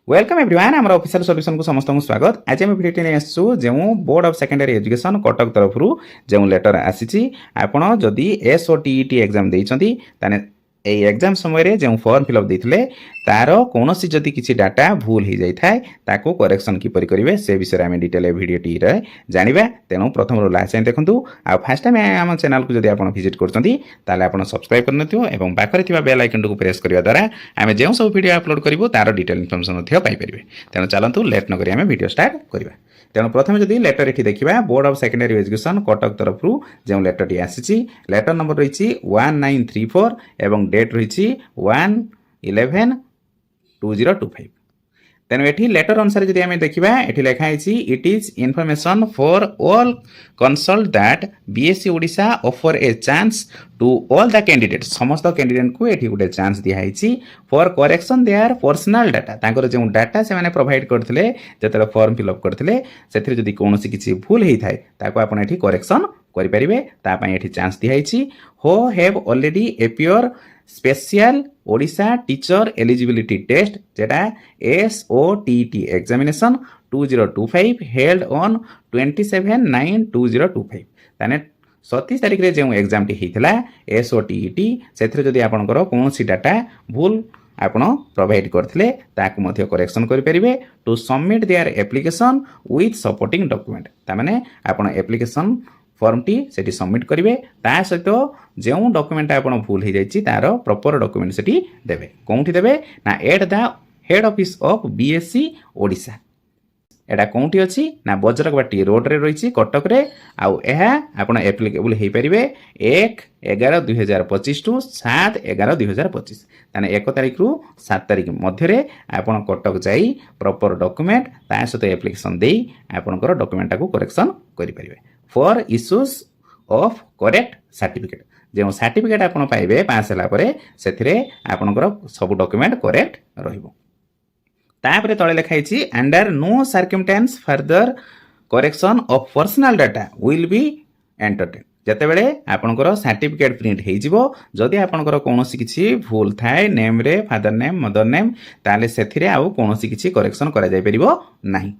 Welcome everyone आम official solution को समस्त स्वागत। आज आम भिडियो नहीं आसू जो board of secondary education Cuttack तरफ जो लेटर आसी आपड़ जदि SOTET एग्जाम देती এই एग्जाम समय जो फॉर्म फिलअप देते तार कौन सी जदि किसी डाटा भूल हो जाए ताको करेक्शन किपर करेंगे से विषय में डिटेल भिडियोटी जाना। तेणु प्रथम लास्ट टाइम देखूँ आ फास्ट टाइम आम चैनल को जब आप विजिट कर सब्सक्राइब करन पाखे बेल आइकन को प्रेस करने द्वारा आम जो सब भिडियो अपलोड करूँ तार डिटेल इनफर्मेशन पाइपर। तेणु चलतु लेट नक भिडियो स्टार्ट करवा। तेणु प्रथम जदि लेटर ये देखा board of secondary education Cuttack तरफ जो लेटरटी आसी लेटर नंबर रही 1934 एवं डेट रही 1/11/2025। तेणु ये लेटर अनुसार जब आम देखा ये लिखाई it is information for all consult that BSC Odisha offer a chance to all the candidate समस्त कैंडिडेट को ये गोटे चांस दिखाई for correction their personal data तांकर जो डाटा से प्रोवाइड करते जो फॉर्म फिलअप करते से कौन किसी भूल होता है ताको आप करेक्शन करेंगे चांस दिखाई हो have already appear special Odisha teacher eligibility test जेटा SOTET एग्जामिनेशन 2025 हेल्ड ऑन 27/9/2025 ताने 27 तारीख रे जो एग्जाम टी होता SOTET से आपंकर कौन सी डाटा भूल आपण प्रोवाइड करथिले ताकु मध्य करेक्शन करेंगे to submit their application with supporting document तामाने आपण एप्लिकेशन फॉर्म टी सेठी सबमिट करेंगे ता सहित जो डॉक्यूमेंट आप भूल हो जाए तार प्रॉपर डॉक्यूमेंट सेठी देबे कोठी देबे ना at the head office of BSC Odisha एटा कोठी अछि ना बजरकबाटी रोड रे रही कटक रे आउ एहा आपण एप्लीकेबल हो पारे 1/11/2025 टू 7/11/2025 ताने 1 तारीख रु 7 तारीख मध्य आपण कटक जाई प्रॉपर डॉक्यूमेंट ता सहित एप्लिकेशन देई आपनकर डॉक्यूमेंट को करेक्शन करि परिबे for issues of correct certificate जो सर्टिफिकेट आप पाइबे पास होगा से आपंकर सब डॉक्यूमेंट करेक्ट रहिबो। तापरे तले लिखाई under no circumstance further correction of personal data will be entertain जितेबाला आपंकर सर्टिफिकेट प्रिंट हो जदि आपंकर कौन किसी भूल थाए नेम रे फादर नेम मदर नेम ताले से आउ कौन किसी करेक्शन करा जाय परिबो नाही।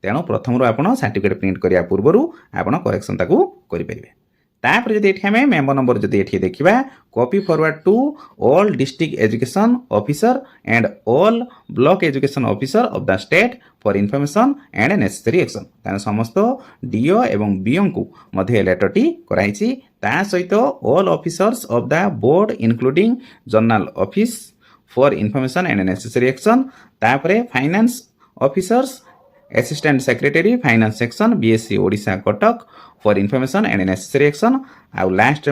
तेणु प्रथम आप सर्टिफिकेट प्रिंट करने पूर्वर आप करेक्शन करेंगे। तापर जब ये आम मेम्बर नंबर जब ये देखा copy forward to all district education officer and all block education officer of the state for information and necessary action ताने समस्त डीओ एवं बीओ को मध्य लेटरटी कराई सहित all officers of the board including general office for information and necessary action तापर finance officers assistant secretary finance section BSC Odisha Cuttack for information and necessary action आउ last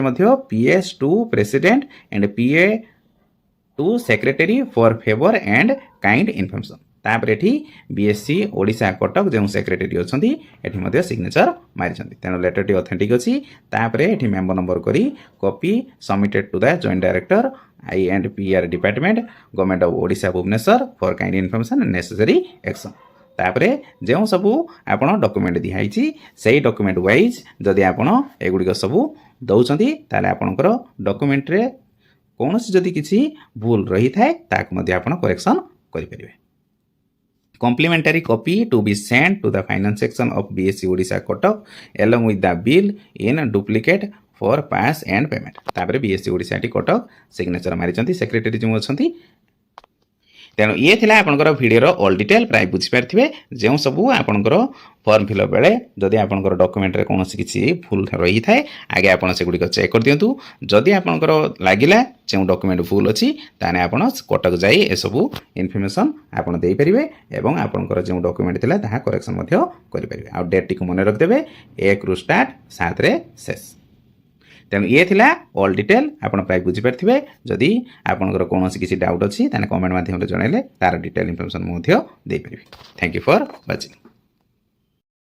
PS2 president and PA2 secretary for favour and kind information तापर एठी BSc Odisha Cuttack जो secretary अच्छी एठी signature मारी तेणु लेटरटी authentic अच्छी तापर एठी मेंबर नंबर करी copy submitted to the joint director I&PR department government of Odisha Bhubaneswar for kind information and necessary action तापरे जो सब आप डॉक्यूमेंट दिखाई से डॉक्यूमेंट वाइज जदि आप एगुड़िक सब दौरान ताले आपणकर डॉक्यूमेंट रे कौन जदि किसी भूल रही थाए ताकु आप करेक्शन करेंगे। Complimentary copy to be send to the finance section of BSC Odisha Cuttack along with the bill in duplicate for pass and payment तापर बीएससी ओडिशा कटक सिग्नेचर मारी सेक्रेटरी जो अच्छी। तेणु ये थिला आपनकर भिडियोर ऑल डिटेल प्राय बुझीपारे जो सबू आपनकर फॉर्म फिलअप बेले जदि आपनकर डॉक्यूमेंट रे कौन किसी भूल रही थाए आगे आपन से गुड़िक चेक कर दिंतु जदि आपनकर लागिला जो डॉक्यूमेंट भूल अच्छी ताने आपन कटक जाई ए सबू इनफॉरमेशन आपन देई परिबे एवं आपनकर जो डॉक्यूमेंट थिला ताहा करेक्शन मध्य करि परिबे आ डेट टी को मन रख देबे 1 रु स्टार्ट 7 रे शेष। तेणु ये थिला ऑल डिटेल आपन प्राय बुझीपारे जदि आपनकर कौन किसी डाउट अच्छी कमेंट माध्यम जनइले तार डिटेल इनफॉरमेशन दे पारिबे। Thank you for watching.